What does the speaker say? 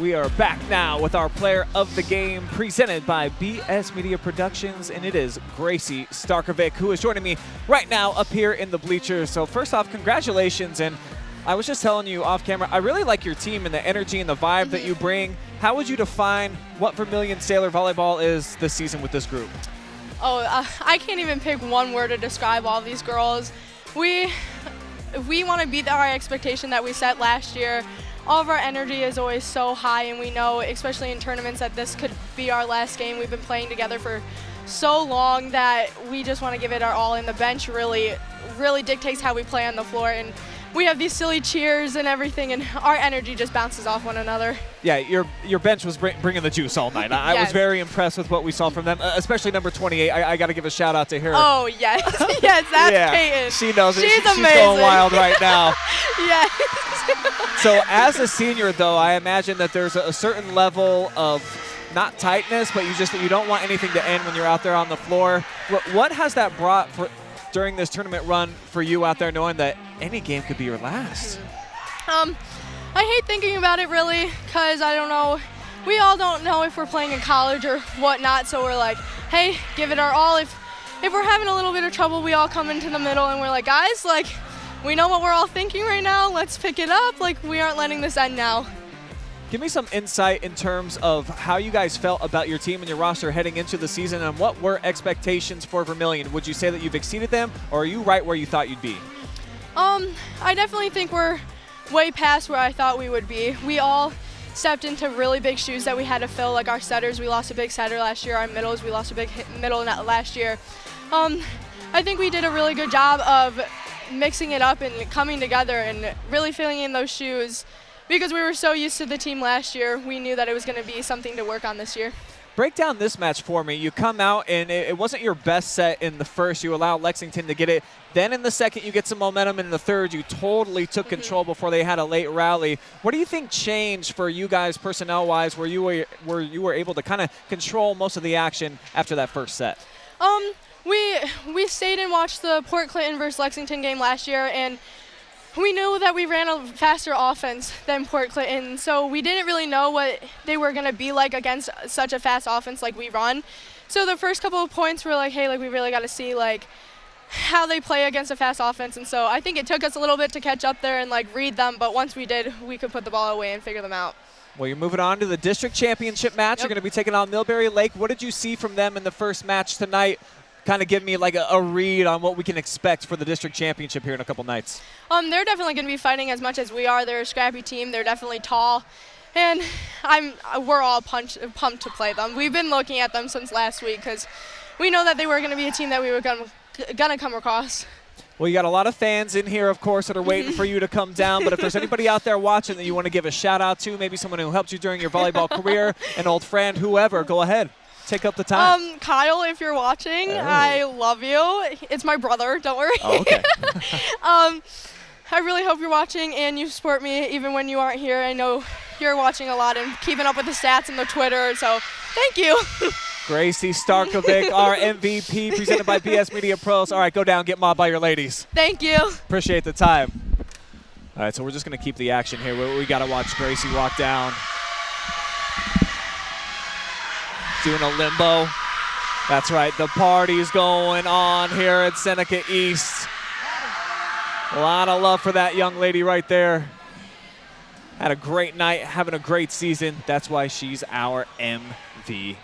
We are back now with our player of the game presented by BS Media Productions, and it is Gracie Starcovic who is joining me right now up here in the bleachers. So first off, congratulations. And I was just telling you off camera, I really like your team and the energy and the vibe that you bring. How would you define what Vermilion Sailor Volleyball is this season with this group? I can't even pick one word to describe all these girls. We want to beat our expectation that we set last year. All of our energy is always so high, and we know, especially in tournaments, that this could be our last game. We've been playing together for so long that we just want to give it our all, and the bench really dictates how we play on the floor. And we have these silly cheers and everything, and our energy just bounces off one another. Yeah, your bench was bringing the juice all night. I Yes. was very impressed with what we saw from them, especially number 28. I got to give a shout out to her. Oh, yes. Yes, that's Peyton. She knows it. She's amazing. She's going wild right now. Yes. So as a senior, though, I imagine that there's a certain level of not tightness, but you don't want anything to end when you're out there on the floor. What has that brought during this tournament run for you out there, knowing that any game could be your last? I hate thinking about it, really, because I don't know. We all don't know if we're playing in college or whatnot, so we're like, hey, give it our all. If we're having a little bit of trouble, we all come into the middle and we're like, guys, like, we know what we're all thinking right now. Let's pick it up. Like, we aren't letting this end now. Give me some insight in terms of how you guys felt about your team and your roster heading into the season, and what were expectations for Vermilion? Would you say that you've exceeded them, or are you right where you thought you'd be? I definitely think we're way past where I thought we would be. We all stepped into really big shoes that we had to fill, like our setters. We lost a big setter last year. Our middles, we lost a big middle last year. I think we did a really good job of mixing it up and coming together and really filling in those shoes. Because we were so used to the team last year, we knew that it was going to be something to work on this year. Break down this match for me. You come out, and it wasn't your best set in the first. You allowed Lexington to get it. Then in the second, you get some momentum. In the third, you totally took control before they had a late rally. What do you think changed for you guys personnel-wise where you were able to kind of control most of the action after that first set? We stayed and watched the Port Clinton versus Lexington game last year, and we knew that we ran a faster offense than Port Clinton, so we didn't really know what they were going to be like against such a fast offense like we run. So the first couple of points were like, hey, like, we really got to see like how they play against a fast offense. And so I think it took us a little bit to catch up there and like read them, but once we did, we could put the ball away and figure them out. Well, you're moving on to the district championship match. You're going to be taking on Milbury Lake. What did you see from them in the first match tonight? Kind of give me like a read on what we can expect for the district championship here in a couple nights. They're definitely going to be fighting as much as we are. They're a scrappy team. They're definitely tall, and we're all pumped to play them. We've been looking at them since last week because we know that they were going to be a team that we were going to come across. Well, you got a lot of fans in here, of course, that are waiting for you to come down. But if there's anybody out there watching that you want to give a shout out to, maybe someone who helped you during your volleyball career, an old friend, whoever, go ahead. Take up the time. Kyle, if you're watching, I love you. It's my brother, don't worry. Oh, okay. I really hope you're watching and you support me even when you aren't here. I know you're watching a lot and keeping up with the stats and the Twitter, so thank you. Gracie Starcovic, our MVP, presented by BS Media Pros. All right, go down, get mobbed by your ladies. Thank you. Appreciate the time. All right, so we're just going to keep the action here. We got to watch Gracie walk down. Doing a limbo. That's right, the party's going on here at Seneca East. A lot of love for that young lady right there. Had a great night, having a great season. That's why she's our MVP.